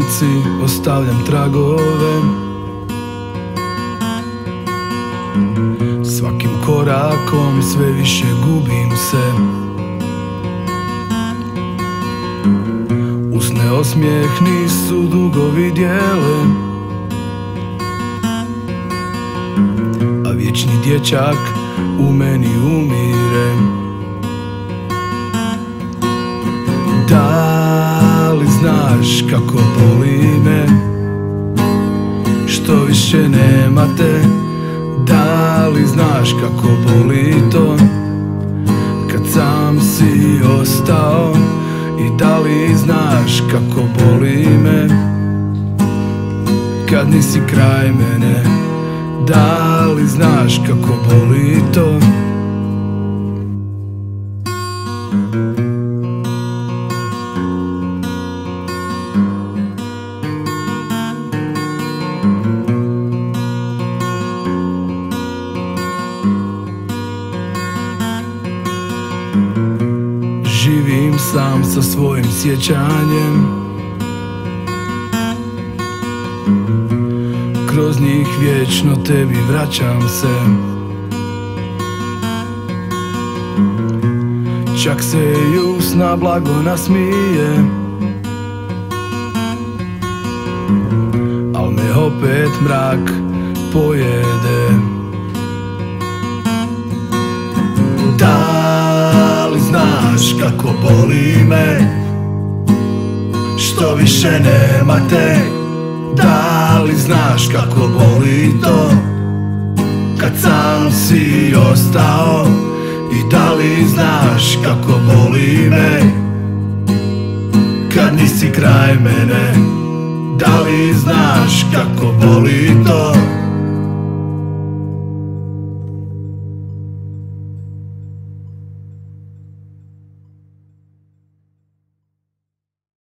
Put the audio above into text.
ulici ostavljam tragove. Svakim korakom sve više gubim se. Usne osmijeh nisu dugovi dijele, a vječni dječak u meni umire. Da li znaš kako boli me što više nema te? Da li znaš kako boli to kad sam si ostao? I da li znaš kako boli me kad nisi kraj mene? Da li znaš kako boli to? Živim sam sa svojim sjećanjem, kroz njih vječno tebi vraćam se. Čak se i usna blago nasmije, al me opet mrak pojede. Da li znaš kako boli me što više nema te? Da li znaš kako boli to kad sam si ostao? I da li znaš kako boli me kad nisi kraj mene? Da li znaš kako boli to?